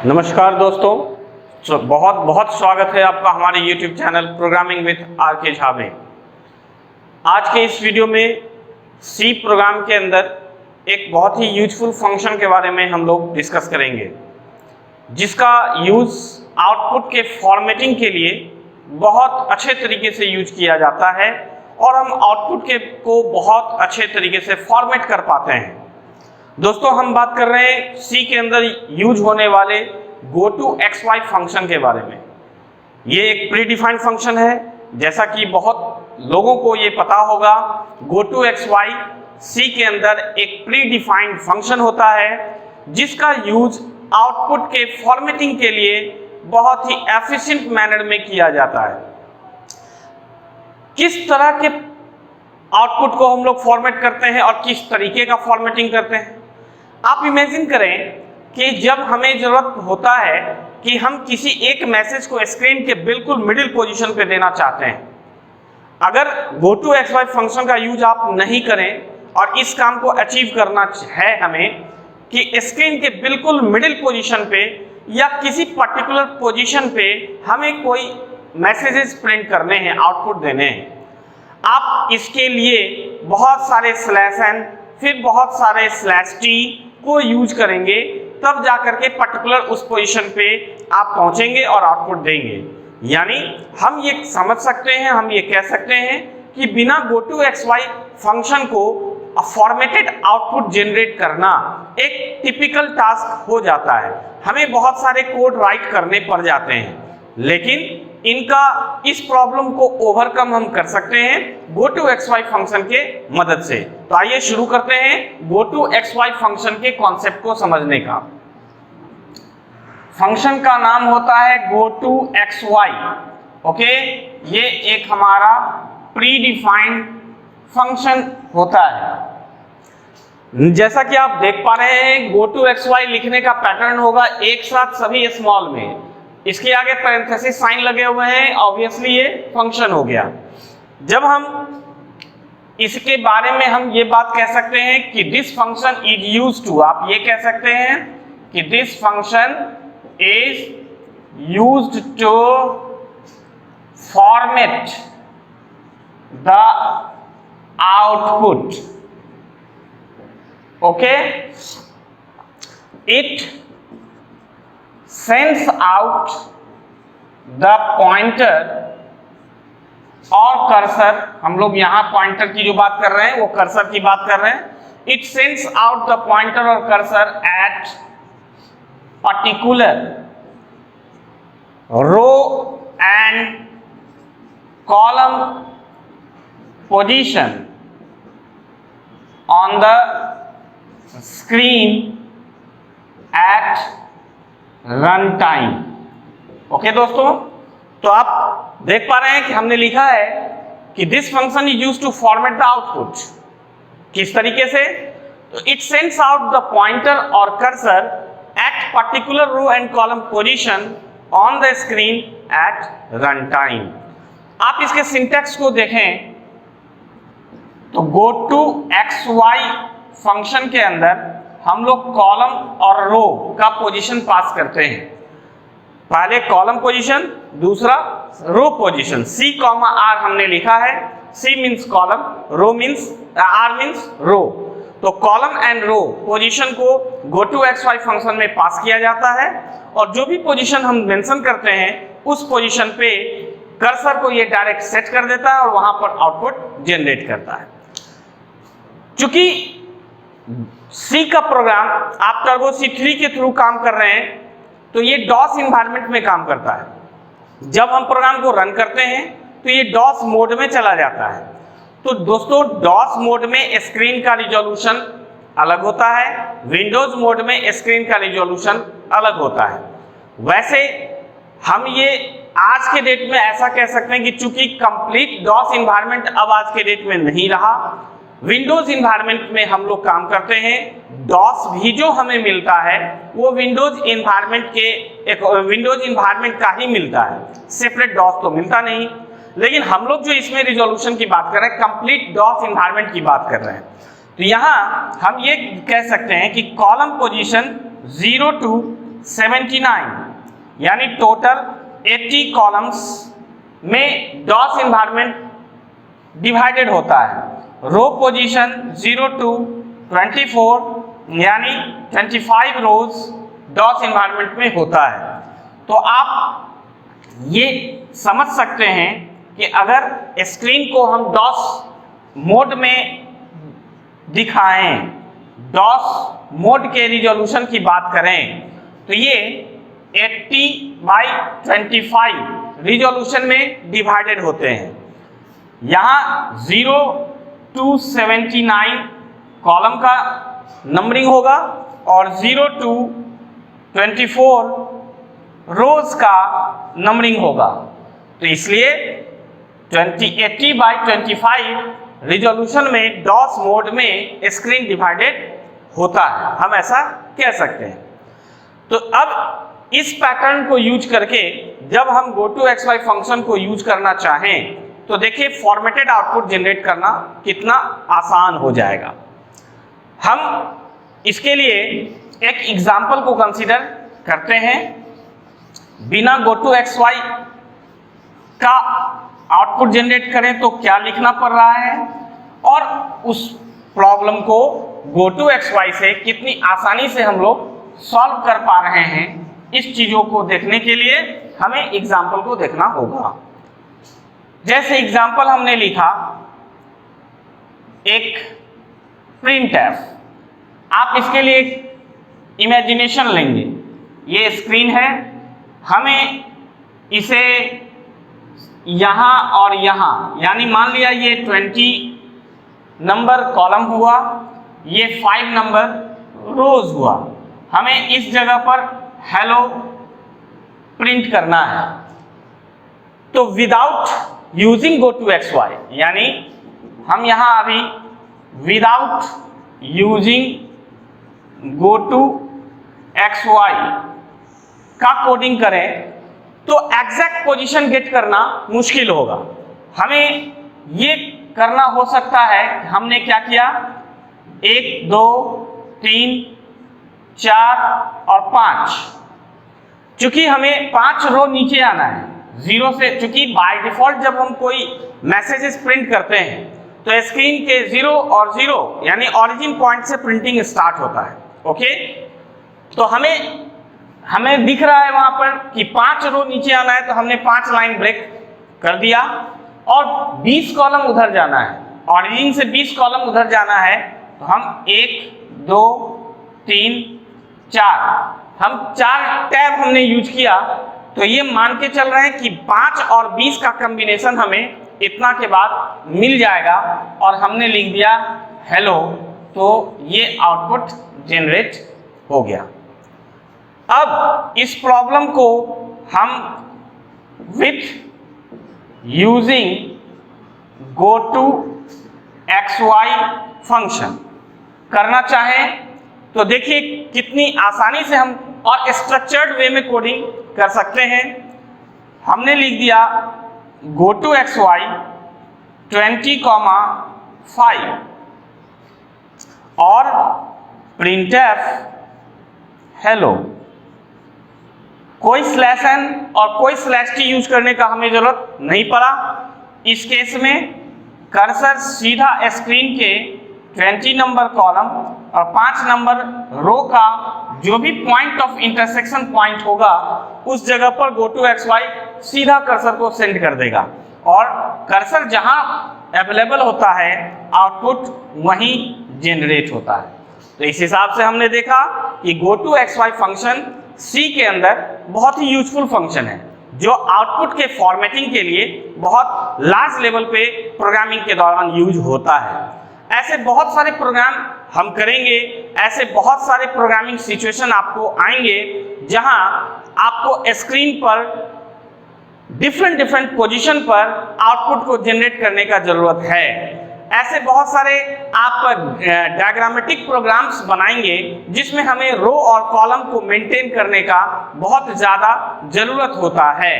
नमस्कार दोस्तों, बहुत बहुत स्वागत है आपका हमारे YouTube channel programming with R K. Jha में। आज के इस वीडियो में सी प्रोग्राम के अंदर एक बहुत ही यूजफुल फंक्शन के बारे में हम लोग डिस्कस करेंगे, जिसका यूज़ आउटपुट के फॉर्मेटिंग के लिए बहुत अच्छे तरीके से यूज किया जाता है और हम आउटपुट को बहुत अच्छे तरीके से फॉर्मेट कर पाते हैं। दोस्तों, हम बात कर रहे हैं सी के अंदर यूज होने वाले GoToXY फंक्शन के बारे में। ये एक प्री डिफाइंड फंक्शन है, जैसा कि बहुत लोगों को ये पता होगा। GoToXY सी के अंदर एक प्री डिफाइंड फंक्शन होता है, जिसका यूज आउटपुट के फॉर्मेटिंग के लिए बहुत ही एफिशिएंट मैनर में किया जाता है। किस तरह के आउटपुट को हम लोग फॉर्मेट करते हैं और किस तरीके का फॉर्मेटिंग करते हैं, आप इमेजिन करें कि जब हमें जरूरत होता है कि हम किसी एक मैसेज को स्क्रीन के बिल्कुल मिडिल पोजीशन पे देना चाहते हैं। अगर GoToXY फंक्शन का यूज आप नहीं करें और इस काम को अचीव करना है हमें कि स्क्रीन के बिल्कुल मिडिल पोजीशन पे या किसी पर्टिकुलर पोजीशन पे हमें कोई मैसेजेस प्रिंट करने हैं, आउटपुट देने हैं, आप इसके लिए बहुत सारे /n फिर बहुत सारे /t को यूज करेंगे, तब जाकर के पर्टिकुलर उस पोजीशन पे आप पहुंचेंगे और आउटपुट देंगे। यानी हम ये समझ सकते हैं, हम ये कह सकते हैं कि बिना GoToXY फंक्शन को फॉर्मेटेड आउटपुट जनरेट करना एक टिपिकल टास्क हो जाता है। हमें बहुत सारे कोड राइट करने पड़ जाते हैं, लेकिन इस प्रॉब्लम को ओवरकम हम कर सकते हैं GoToXY फंक्शन के मदद से। तो आइए शुरू करते हैं GoToXY फंक्शन के कॉन्सेप्ट को समझने का। फंक्शन का नाम होता है GoToXY। ओके, ये एक हमारा प्री डिफाइंड फंक्शन होता है। जैसा कि आप देख पा रहे हैं, GoToXY लिखने का पैटर्न होगा एक साथ सभी स्मॉल में, इसके आगे पैरेंथेसिस साइन लगे हुए हैं, ऑब्वियसली ये फंक्शन हो गया। जब हम इसके बारे में हम ये बात कह सकते हैं कि this function is used to, आप ये कह सकते हैं कि this function is used to format the output. Okay, it sends out the pointer और कर्सर, हम लोग यहां पॉइंटर की जो बात कर रहे हैं वो कर्सर की बात कर रहे हैं। It sends out the pointer और cursor at particular row and column position on the screen at run time. Okay दोस्तों, तो आप देख पा रहे हैं कि हमने लिखा है कि this function is used to format the output. किस तरीके से? तो it sends out the pointer और cursor at particular row and column position on the screen at run time. आप इसके सिंटैक्स को देखें तो GoToXY फंक्शन के अंदर हम लोग कॉलम और रो का पोजीशन पास करते हैं। पहले कॉलम पोजीशन, दूसरा रो पोजीशन। C, R हमने लिखा है। C मीन्स कॉलम, रो मीन्स R मीन्स रो। तो कॉलम एंड रो पोजीशन को GoToXY फंक्शन में पास किया जाता है और जो भी पोजीशन हम मेंशन करते हैं उस पोजीशन पे कर्सर को ये डायरेक्ट सेट कर देता है और वहां पर आउटपुट जनरेट करता है। चूंकि सी का प्रोग्राम आप टर्बो C3 के थ्रू काम कर रहे हैं, तो ये डॉस इन्वायरमेंट में काम करता है। जब हम प्रोग्राम को रन करते हैं तो ये डॉस मोड में चला जाता है। तो दोस्तों, डॉस मोड में स्क्रीन का रिजोल्यूशन अलग होता है, विंडोज मोड में स्क्रीन का रिजोल्यूशन अलग होता है। वैसे हम ये आज के डेट में ऐसा कह सकते हैं कि चूंकि कंप्लीट डॉस इन्वायरमेंट अब आज के डेट में नहीं रहा, विंडोज इन्वायरमेंट में हम लोग काम करते हैं। डॉस भी जो हमें मिलता है वो विंडोज इन्वायरमेंट का ही मिलता है, सेपरेट डॉस तो मिलता नहीं। लेकिन हम लोग जो इसमें रिजोल्यूशन की बात कर रहे हैं, कंप्लीट डॉस इन्वायरमेंट की बात कर रहे हैं। तो यहाँ हम ये कह सकते हैं कि कॉलम पोजीशन 0 to 79 यानी टोटल 80 कॉलम्स में डॉस इन्वायरमेंट डिवाइडेड होता है। रो पोजीशन 0 to 24 यानी 25 रोज डॉस इन्वायरमेंट में होता है। तो आप ये समझ सकते हैं कि अगर स्क्रीन को हम डॉस मोड में दिखाएं, डॉस मोड के रिजोल्यूशन की बात करें तो ये 80/25 रिजोल्यूशन में डिवाइडेड होते हैं। यहाँ 0 to 79 कॉलम का नंबरिंग होगा और 0 to 24 रोज का नंबरिंग होगा। तो इसलिए 80/25 रिजोल्यूशन में डॉस मोड में स्क्रीन डिवाइडेड होता है, हम ऐसा कह सकते हैं। तो अब इस पैटर्न को यूज करके जब हम GoToXY फंक्शन को यूज करना चाहें तो देखिए फॉर्मेटेड आउटपुट जनरेट करना कितना आसान हो जाएगा। हम इसके लिए एक एग्जांपल को कंसीडर करते हैं। बिना GoToXY का आउटपुट जनरेट करें तो क्या लिखना पड़ रहा है और उस प्रॉब्लम को GoToXY से कितनी आसानी से हम लोग सॉल्व कर पा रहे हैं, इस चीजों को देखने के लिए हमें एग्जाम्पल को देखना होगा। जैसे एग्जाम्पल हमने लिखा एक printf, आप इसके लिए इमेजिनेशन लेंगे। ये स्क्रीन है, हमें इसे यहाँ और यहाँ यानी मान लिया ये 20 नंबर कॉलम हुआ, ये 5 नंबर रोज हुआ। हमें इस जगह पर हेलो प्रिंट करना है। तो विदाउट यूजिंग GoToXY यानी हम यहाँ अभी विदाउट यूजिंग GoToXY का कोडिंग करें तो एग्जैक्ट पोजीशन गेट करना मुश्किल होगा। हमें ये करना हो सकता है, हमने क्या किया 1 2 3 4 और 5, चूंकि हमें 5 रो नीचे आना है 0 से, चूंकि बाय डिफॉल्ट जब हम कोई मैसेजेस प्रिंट करते हैं तो स्क्रीन के 0 और 0 यानी ऑरिजिन पॉइंट से प्रिंटिंग स्टार्ट होता है। ओके, तो हमें दिख रहा है वहां पर कि 5 रो नीचे आना है, तो हमने 5 लाइन ब्रेक कर दिया और 20 कॉलम उधर जाना है, ऑरिजिन से 20 कॉलम उधर जाना है। तो हम 1 2 3 4 हम 4 टैब हमने यूज किया। तो ये मान के चल रहे हैं कि 5 और 20 का कॉम्बिनेशन हमें इतना के बाद मिल जाएगा और हमने लिख दिया हेलो, तो ये आउटपुट जनरेट हो गया। अब इस प्रॉब्लम को हम विथ यूजिंग GoToXY फंक्शन करना चाहें तो देखिए कितनी आसानी से हम और स्ट्रक्चर्ड वे में कोडिंग कर सकते हैं। हमने लिख दिया GoToXY 20,5 और printf हेलो। कोई /n और कोई /t यूज करने का हमें जरूरत नहीं पड़ा। इस केस में कर्सर सीधा स्क्रीन के 20 नंबर कॉलम और 5 नंबर रो का जो भी पॉइंट ऑफ इंटरसेक्शन पॉइंट होगा उस जगह पर GoToXY सीधा कर्सर को सेंड कर देगा और कर्सर जहां अवेलेबल होता है आउटपुट वहीं जनरेट होता है। तो इस हिसाब से हमने देखा कि GoToXY फंक्शन C के अंदर बहुत ही यूजफुल फंक्शन है जो आउटपुट के फॉर्मेटिंग के लिए बहुत लार्ज लेवल पे प्रोग्रामिंग के दौरान यूज होता है। ऐसे बहुत सारे प्रोग्राम हम करेंगे, ऐसे बहुत सारे प्रोग्रामिंग सिचुएशन आपको आएंगे जहां आपको स्क्रीन पर डिफरेंट पोजीशन पर आउटपुट को जनरेट करने का जरूरत है। ऐसे बहुत सारे आप डायग्रामेटिक प्रोग्राम्स बनाएंगे जिसमें हमें रो और कॉलम को मेंटेन करने का बहुत ज़्यादा ज़रूरत होता है।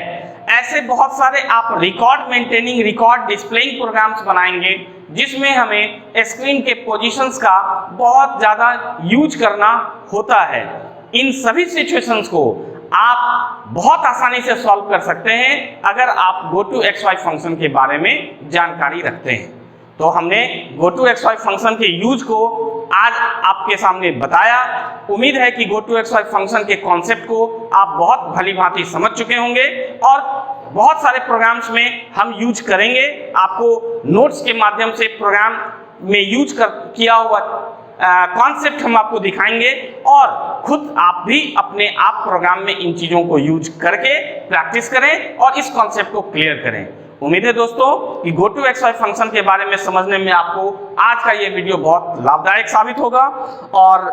ऐसे बहुत सारे आप record maintaining, record displaying programs बनाएंगे जिसमें हमें स्क्रीन के पोजीशंस का बहुत ज़्यादा यूज करना होता है। इन सभी सिचुएशंस को आप बहुत आसानी से सॉल्व कर सकते हैं अगर आप GoToXY फंक्शन के बारे में जानकारी रखते हैं। तो हमने GoToXY फंक्शन के यूज को आज आपके सामने बताया। उम्मीद है कि GoToXY फंक्शन के कॉन्सेप्ट को आप बहुत भली भांति समझ चुके होंगे और बहुत सारे प्रोग्राम्स में हम यूज करेंगे। आपको नोट्स के माध्यम से प्रोग्राम में यूज किया हुआ कॉन्सेप्ट हम आपको दिखाएंगे और खुद आप भी अपने आप प्रोग्राम में इन चीजों को यूज करके प्रैक्टिस करें और इस कॉन्सेप्ट को क्लियर करें। उम्मीद है दोस्तों कि GoToXY फंक्शन के बारे में समझने में आपको आज का ये वीडियो बहुत लाभदायक साबित होगा। और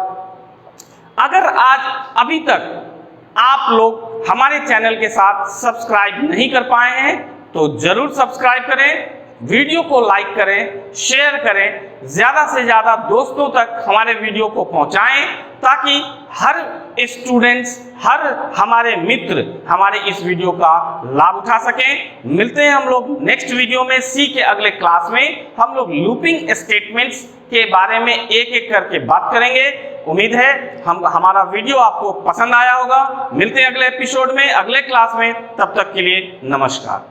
अगर आज अभी तक आप लोग हमारे चैनल के साथ सब्सक्राइब नहीं कर पाए हैं तो जरूर सब्सक्राइब करें, वीडियो को लाइक करें, शेयर करें, ज्यादा से ज्यादा दोस्तों तक हमारे वीडियो को पहुंचाएं ताकि हर स्टूडेंट्स, हर हमारे मित्र हमारे इस वीडियो का लाभ उठा सकें। मिलते हैं हम लोग नेक्स्ट वीडियो में। सी के अगले क्लास में हम लोग लूपिंग स्टेटमेंट्स के बारे में एक एक करके बात करेंगे। उम्मीद है हमारा वीडियो आपको पसंद आया होगा। मिलते हैं अगले एपिसोड में, अगले क्लास में। तब तक के लिए नमस्कार।